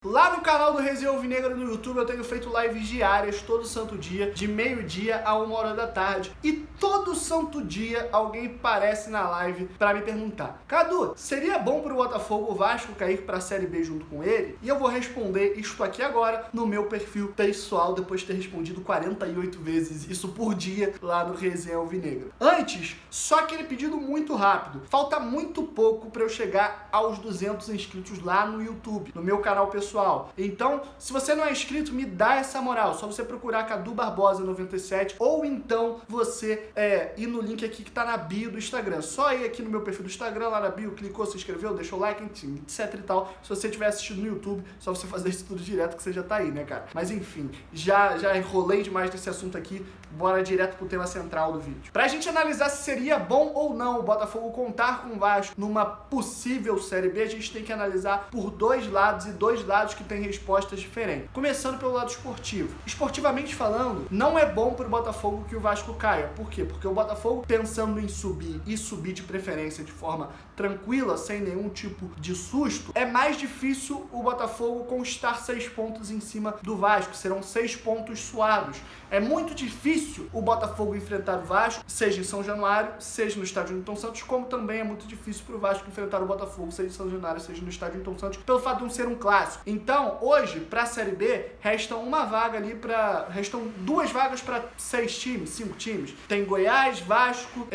Lá no canal do Resenha Alvinegra no YouTube eu tenho feito lives diárias todo santo dia, de meio-dia a 1h da tarde. E todo santo dia alguém aparece na live pra me perguntar: Cadu, seria bom pro Botafogo o Vasco cair pra Série B junto com ele? E eu vou responder isto aqui agora no meu perfil pessoal, depois de ter respondido 48 vezes isso por dia lá no Resenha Alvinegra. Antes, só aquele pedido muito rápido. Falta muito pouco pra eu chegar aos 200 inscritos lá no YouTube, no meu canal pessoal. Então, se você não é inscrito, me dá essa moral. Só você procurar Cadu Barbosa 97 ou então você ir no link aqui que tá na bio do Instagram. Só ir aqui no meu perfil do Instagram, lá na bio, clicou, se inscreveu, deixou o like, etc e tal. Se você tiver assistido no YouTube, só você fazer isso tudo direto que você já tá aí, né, cara? Mas enfim, já enrolei demais nesse assunto aqui. Bora direto pro tema central do vídeo. Pra gente analisar se seria bom ou não o Botafogo contar com o Vasco numa possível Série B, a gente tem que analisar por dois lados e dois lados que têm respostas diferentes. Começando pelo lado esportivo. Esportivamente falando, não é bom pro Botafogo que o Vasco caia. Por quê? Porque o Botafogo, pensando em subir e subir de preferência de forma tranquila, sem nenhum tipo de susto, é mais difícil o Botafogo conquistar 6 pontos em cima do Vasco. Serão 6 pontos suados. É muito difícil o Botafogo enfrentar o Vasco, seja em São Januário, seja no estádio Newton Santos, como também é muito difícil para o Vasco enfrentar o Botafogo, seja em São Januário, seja no estádio Newton Santos, pelo fato de não ser um clássico. Então, hoje, para a Série B, restam duas vagas para 6 times, 5 times. Tem Goiás, Vasco,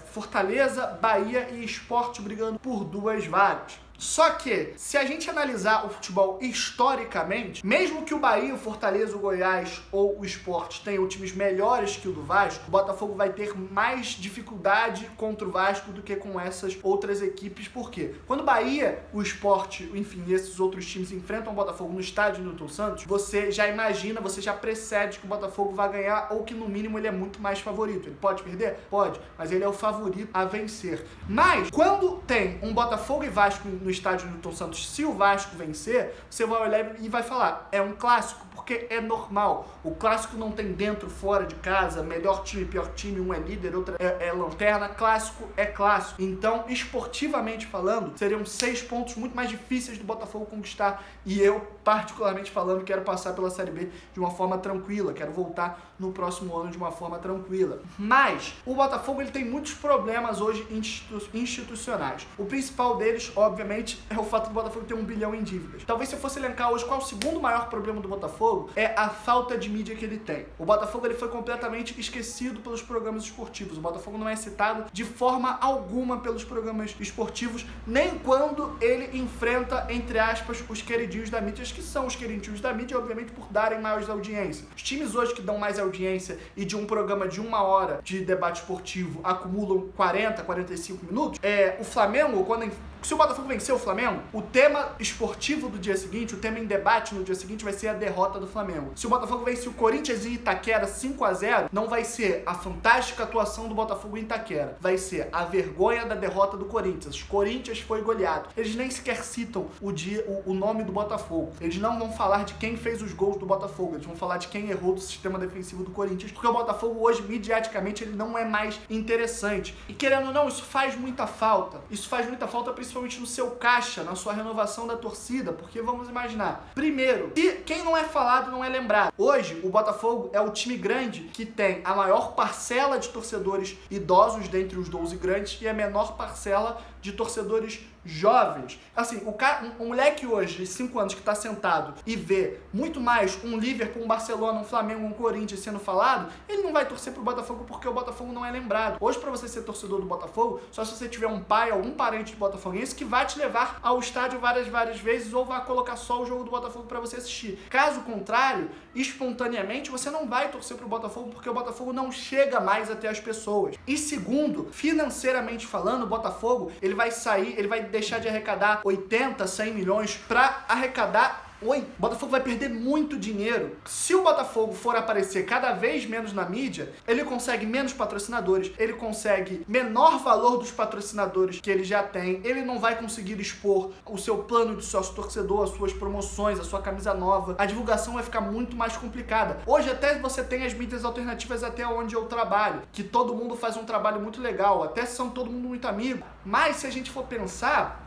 Fortaleza, Bahia e Sport brigando por 2 vagas. Só que, se a gente analisar o futebol historicamente, mesmo que o Bahia, o Fortaleza, o Goiás ou o Sport tenham times melhores que o do Vasco, o Botafogo vai ter mais dificuldade contra o Vasco do que com essas outras equipes. Por quê? Quando o Bahia, o Sport, enfim, esses outros times enfrentam o Botafogo no estádio Newton Santos, você já imagina, você já precede que o Botafogo vai ganhar ou que no mínimo ele é muito mais favorito. Ele pode perder? Pode, mas ele é o favorito a vencer. Mas, quando tem um Botafogo e Vasco no estádio Newton Santos, se o Vasco vencer, você vai olhar e vai falar, é um clássico, porque é normal. O clássico não tem dentro, fora de casa, melhor time, pior time, um é líder, outro é lanterna, clássico é clássico. Então, esportivamente falando, seriam 6 pontos muito mais difíceis do Botafogo conquistar, e eu, particularmente falando, quero passar pela Série B de uma forma tranquila, quero voltar no próximo ano de uma forma tranquila. Mas, o Botafogo ele tem muitos problemas hoje institucionais. O principal deles, obviamente, é o fato do Botafogo ter 1 bilhão em dívidas. Talvez se eu fosse elencar hoje qual o segundo maior problema do Botafogo, é a falta de mídia que ele tem. O Botafogo ele foi completamente esquecido pelos programas esportivos. O Botafogo não é citado de forma alguma pelos programas esportivos, nem quando ele enfrenta, entre aspas, os queridinhos da mídia, que são os queridinhos da mídia, obviamente, por darem maiores audiência. Os times hoje que dão mais audiência e de um programa de 1 hora de debate esportivo acumulam 40, 45 minutos, o Flamengo, se o Botafogo vencer o Flamengo, o tema esportivo do dia seguinte, o tema em debate no dia seguinte vai ser a derrota do Flamengo. Se o Botafogo vencer o Corinthians em Itaquera 5-0, não vai ser a fantástica atuação do Botafogo em Itaquera, vai ser a vergonha da derrota do Corinthians. O Corinthians foi goleado. Eles nem sequer citam o nome do Botafogo. Eles não vão falar de quem fez os gols do Botafogo, eles vão falar de quem errou do sistema defensivo do Corinthians, porque o Botafogo hoje, midiaticamente, ele não é mais interessante. E querendo ou não, isso faz muita falta. Isso faz muita falta principalmente no seu caixa, na sua renovação da torcida, porque vamos imaginar, primeiro, quem não é falado não é lembrado. Hoje, o Botafogo é o time grande que tem a maior parcela de torcedores idosos dentre os 12 grandes e a menor parcela de torcedores jovens. Assim, um moleque hoje de 5 anos que tá sentado e vê muito mais um Liverpool, um Barcelona, um Flamengo, um Corinthians sendo falado, ele não vai torcer pro Botafogo porque o Botafogo não é lembrado. Hoje, pra você ser torcedor do Botafogo, só se você tiver um pai ou um parente de botafoguense que vai te levar ao estádio várias vezes ou vai colocar só o jogo do Botafogo pra você assistir. Caso contrário, espontaneamente, você não vai torcer pro Botafogo porque o Botafogo não chega mais até as pessoas. E segundo, financeiramente falando, o Botafogo, ele vai deixar de arrecadar 80, 100 milhões para arrecadar o Botafogo vai perder muito dinheiro. Se o Botafogo for aparecer cada vez menos na mídia, ele consegue menos patrocinadores, ele consegue menor valor dos patrocinadores que ele já tem, ele não vai conseguir expor o seu plano de sócio-torcedor, as suas promoções, a sua camisa nova, a divulgação vai ficar muito mais complicada. Hoje até você tem as mídias alternativas até onde eu trabalho, que todo mundo faz um trabalho muito legal, até são todo mundo muito amigo, mas se a gente for pensar,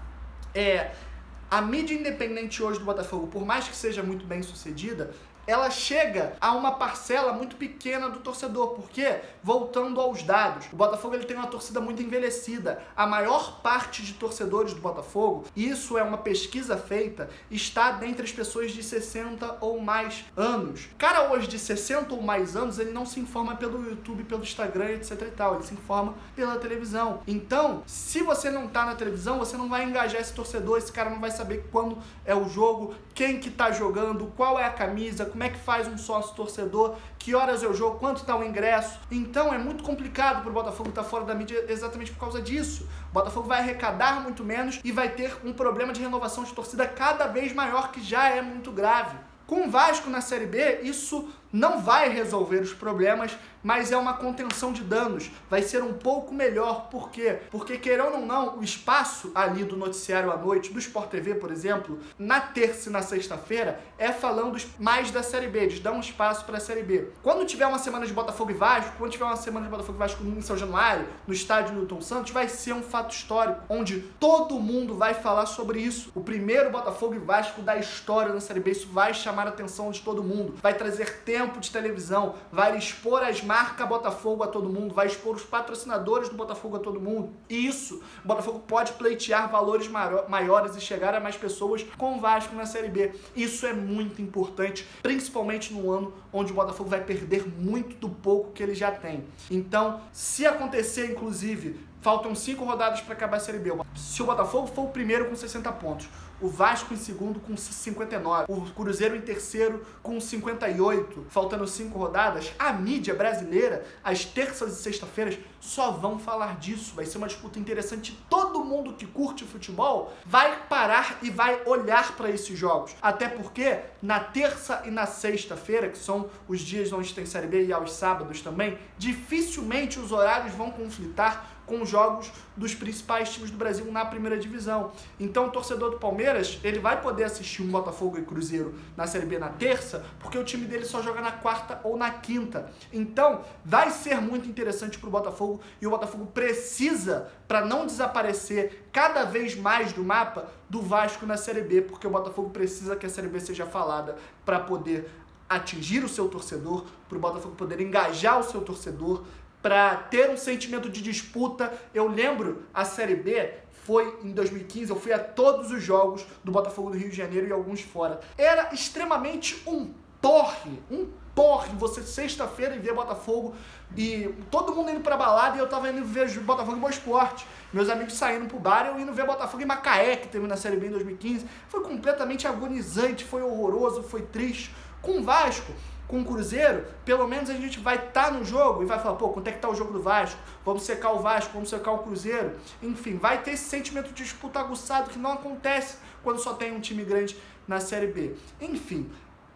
A mídia independente hoje do Botafogo, por mais que seja muito bem sucedida, ela chega a uma parcela muito pequena do torcedor, porque, voltando aos dados, o Botafogo ele tem uma torcida muito envelhecida. A maior parte de torcedores do Botafogo, isso é uma pesquisa feita, está dentre as pessoas de 60 ou mais anos. Cara hoje de 60 ou mais anos, ele não se informa pelo YouTube, pelo Instagram, etc e tal, ele se informa pela televisão. Então, se você não tá na televisão, você não vai engajar esse torcedor, esse cara não vai saber quando é o jogo, quem que tá jogando, qual é a camisa, como é que faz um sócio torcedor, que horas é o jogo, quanto está o ingresso. Então é muito complicado para o Botafogo estar fora da mídia exatamente por causa disso. O Botafogo vai arrecadar muito menos e vai ter um problema de renovação de torcida cada vez maior, que já é muito grave. Com o Vasco na Série B, isso não vai resolver os problemas, mas é uma contenção de danos. Vai ser um pouco melhor. Por quê? Porque, querendo ou não, o espaço ali do noticiário à noite, do Sport TV, por exemplo, na terça e na sexta-feira, é falando mais da Série B. Eles dão um espaço para a Série B. Quando tiver uma semana de Botafogo e Vasco, quando tiver uma semana de Botafogo e Vasco em São Januário, no estádio Newton Santos, vai ser um fato histórico, onde todo mundo vai falar sobre isso. O primeiro Botafogo e Vasco da história na Série B. Isso vai chamar a atenção de todo mundo. Vai trazer tempo de televisão, vai expor as marcas Botafogo a todo mundo, vai expor os patrocinadores do Botafogo a todo mundo. E isso, o Botafogo pode pleitear valores maiores e chegar a mais pessoas com o Vasco na Série B. Isso é muito importante, principalmente no ano onde o Botafogo vai perder muito do pouco que ele já tem. Então, se acontecer, inclusive, faltam 5 rodadas para acabar a Série B. Se o Botafogo for o primeiro com 60 pontos, o Vasco em segundo com 59, o Cruzeiro em terceiro com 58, faltando 5 rodadas, a mídia brasileira, às terças e sexta-feiras, só vão falar disso. Vai ser uma disputa interessante. Todo mundo que curte futebol vai parar e vai olhar para esses jogos. Até porque na terça e na sexta-feira, que são os dias onde tem Série B, e aos sábados também, dificilmente os horários vão conflitar com os jogos dos principais times do Brasil na primeira divisão. Então o torcedor do Palmeiras, ele vai poder assistir um Botafogo e Cruzeiro na Série B na terça, porque o time dele só joga na quarta ou na quinta. Então vai ser muito interessante para o Botafogo, e o Botafogo precisa, para não desaparecer cada vez mais do mapa, do Vasco na Série B, porque o Botafogo precisa que a Série B seja falada para poder atingir o seu torcedor, para o Botafogo poder engajar o seu torcedor, para ter um sentimento de disputa. Eu lembro, a Série B foi em 2015, eu fui a todos os jogos do Botafogo do Rio de Janeiro e alguns fora. Era extremamente um porre você sexta-feira e ver Botafogo e todo mundo indo pra balada, e eu tava indo ver Botafogo em Boa Esporte. Meus amigos saindo pro bar e eu indo ver Botafogo em Macaé, que teve na Série B em 2015. Foi completamente agonizante, foi horroroso, foi triste. Com o Vasco, com o Cruzeiro, pelo menos a gente vai estar no jogo e vai falar, pô, quanto é que tá o jogo do Vasco? Vamos secar o Vasco, vamos secar o Cruzeiro. Enfim, vai ter esse sentimento de disputa aguçado que não acontece quando só tem um time grande na Série B. Enfim,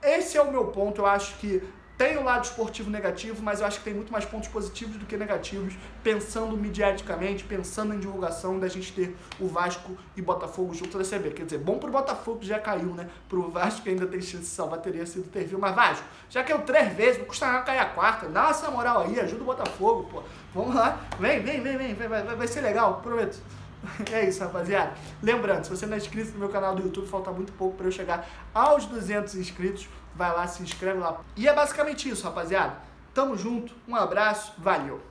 esse é o meu ponto. Eu acho que tem o lado esportivo negativo, mas eu acho que tem muito mais pontos positivos do que negativos, pensando mediaticamente, pensando em divulgação, da gente ter o Vasco e Botafogo junto da Série B. Quer dizer, bom pro Botafogo que já caiu, né? Pro Vasco que ainda tem chance de salvar, teria sido terrível. Mas Vasco, já caiu 3 vezes, não custa nada cair a quarta. Dá essa moral aí, ajuda o Botafogo, pô. Vamos lá, vem, vai ser legal, prometo. É isso, rapaziada. Lembrando, se você não é inscrito no meu canal do YouTube, falta muito pouco para eu chegar aos 200 inscritos. Vai lá, se inscreve lá. E é basicamente isso, rapaziada. Tamo junto, um abraço, valeu!